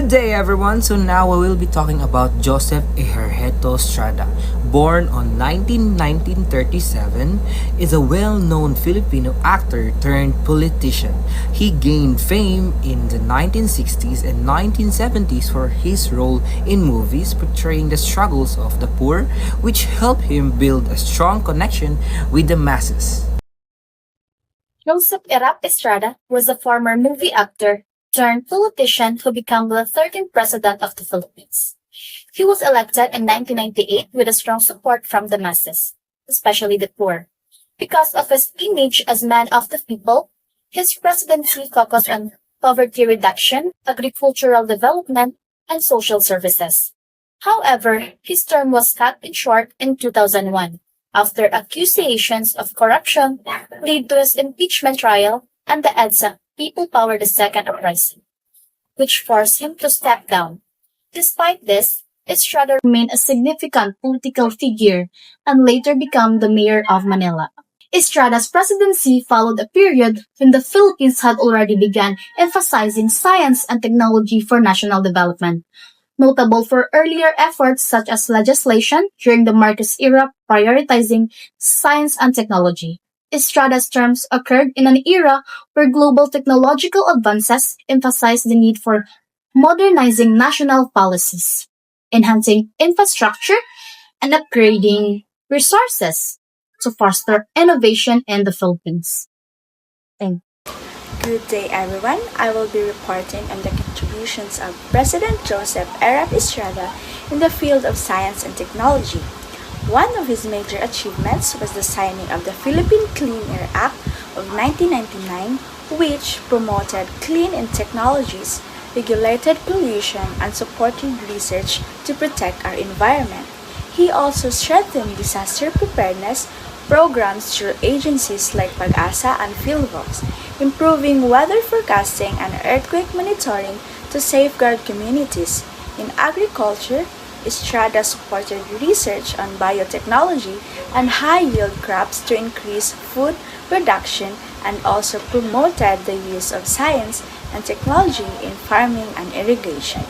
day, everyone. So now we will be talking about Joseph Ejercito Estrada. Born on 1937, is a well-known Filipino actor turned politician. He gained fame in the 1960s and 1970s for his role in movies portraying the struggles of the poor, which helped him build a strong connection with the masses. Joseph Erap Estrada was a former movie actor turned politician who became the 13th president of the Philippines. He was elected in 1998 with a strong support from the masses, especially the poor. Because of his image as man of the people, his presidency focused on poverty reduction, agricultural development, and social services. However, his term was cut in short in 2001 after accusations of corruption led to his impeachment trial and the EDSA People Power II uprising, which forced him to step down. Despite this, Estrada remained a significant political figure and later became the mayor of Manila. Estrada's presidency followed a period when the Philippines had already begun emphasizing science and technology for national development, notable for earlier efforts such as legislation during the Marcos era prioritizing science and technology. Estrada's terms occurred in an era where global technological advances emphasized the need for modernizing national policies, enhancing infrastructure, and upgrading resources to foster innovation in the Philippines. Thank Good day, everyone. I will be reporting on the contributions of President Joseph Erap Estrada in the field of science and technology. One of his major achievements was the signing of the Philippine Clean Air Act of 1999, which promoted clean and technologies, regulated pollution, and supported research to protect our environment. He also strengthened disaster preparedness programs through agencies like Pag-asa and PhilVox, improving weather forecasting and earthquake monitoring to safeguard communities. In agriculture, Estrada supported research on biotechnology and high-yield crops to increase food production and also promoted the use of science and technology in farming and irrigation.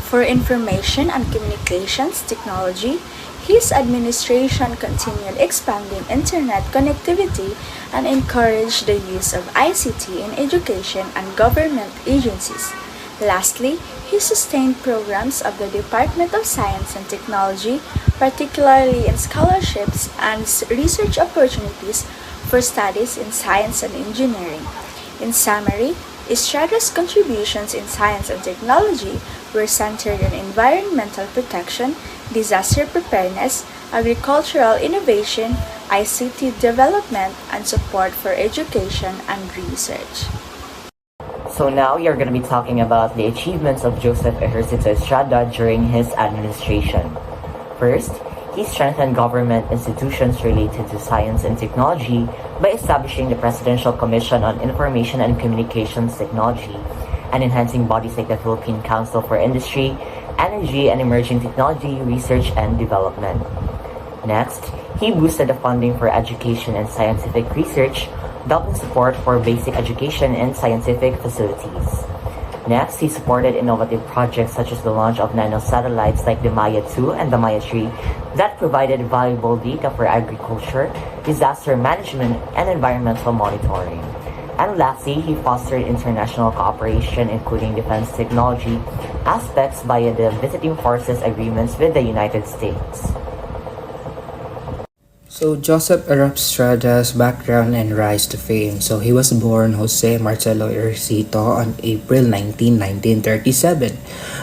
For information and communications technology, his administration continued expanding internet connectivity and encouraged the use of ICT in education and government agencies. Lastly, he sustained programs of the Department of Science and Technology, particularly in scholarships and research opportunities for studies in science and engineering. In summary, Estrada's contributions in science and technology were centered on environmental protection, disaster preparedness, agricultural innovation, ICT development, and support for education and research. So now you're going to be talking about the achievements of Joseph Ejercito Estrada during his administration. First, he strengthened government institutions related to science and technology by establishing the Presidential Commission on Information and Communications Technology and enhancing bodies like the Philippine Council for Industry, Energy, and Emerging Technology Research and Development. Next, he boosted the funding for education and scientific research, doubling support for basic education and scientific facilities. Next, he supported innovative projects such as the launch of nanosatellites like the Maya 2 and the Maya 3 that provided valuable data for agriculture, disaster management, and environmental monitoring. And lastly, he fostered international cooperation including defense technology aspects via the Visiting Forces agreements with the United States. So Joseph Erap Estrada's background and rise to fame. So he was born Jose Marcelo Ejercito on April 19, 1937.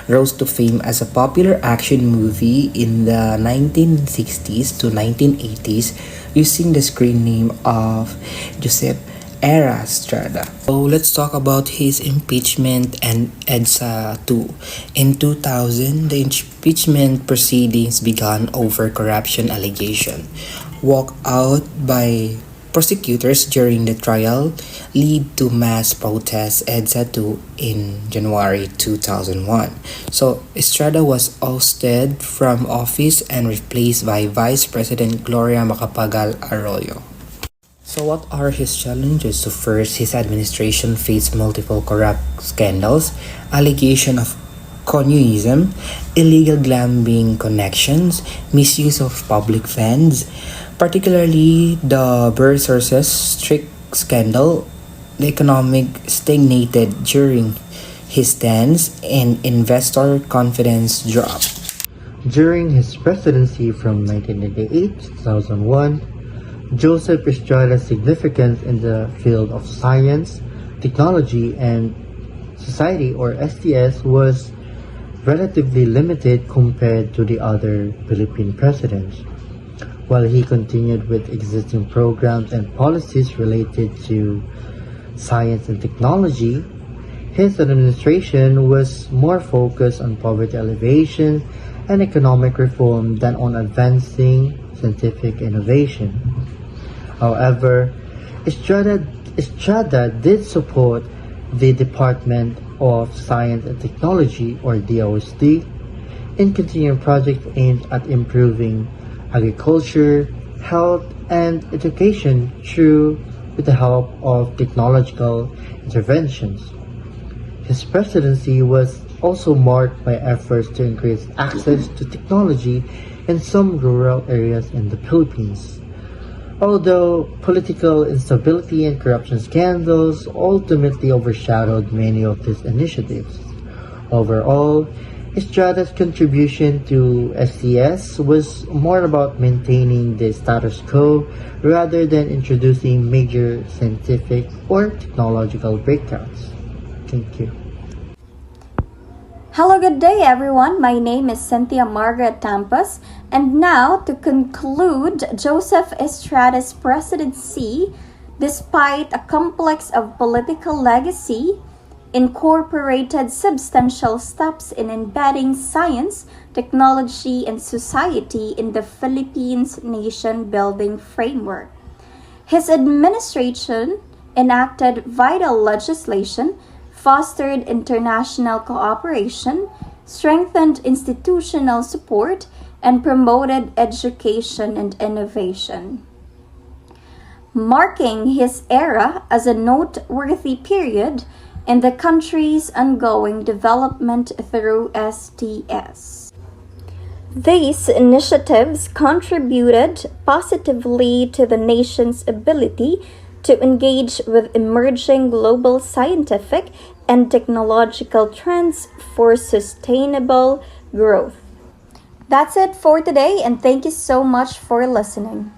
Rose to fame as a popular action movie in the 1960s to 1980s using the screen name of Joseph Era Estrada. So let's talk about his impeachment and EDSA 2. In 2000, the impeachment proceedings began over corruption allegation. Walk out by prosecutors during the trial lead to mass protests EDSA 2 in January 2001. So Estrada was ousted from office and replaced by Vice President Gloria Macapagal Arroyo. So what are his challenges? So first, his administration faced multiple corrupt scandals, allegation of consumerism, illegal gambling connections, misuse of public funds, particularly the bird sources strict scandal. The economic stagnated during his stance and investor confidence dropped. During his presidency from 1998 to 2001, Joseph Estrada's significance in the field of science, technology, and society or STS was relatively limited compared to the other Philippine presidents. While he continued with existing programs and policies related to science and technology, his administration was more focused on poverty alleviation and economic reform than on advancing scientific innovation. However, Estrada did support the Department of Science and Technology or DOST in continuing projects aimed at improving agriculture, health, and education through with the help of technological interventions. His presidency was also marked by efforts to increase access to technology in some rural areas in the Philippines. Although political instability and corruption scandals ultimately overshadowed many of these initiatives, overall, Estrada's contribution to SCS was more about maintaining the status quo rather than introducing major scientific or technological breakthroughs. Thank you. Hello, good day everyone. My name is Cynthia Margaret Tampas, and now to conclude Joseph Estrada's presidency, despite a complex of political legacy, incorporated substantial steps in embedding science, technology, and society in the Philippines nation-building framework. His administration enacted vital legislation, fostered international cooperation, strengthened institutional support, and promoted education and innovation, marking his era as a noteworthy period in the country's ongoing development through STS. These initiatives contributed positively to the nation's ability to engage with emerging global scientific and technological trends for sustainable growth. That's it for today, and thank you so much for listening.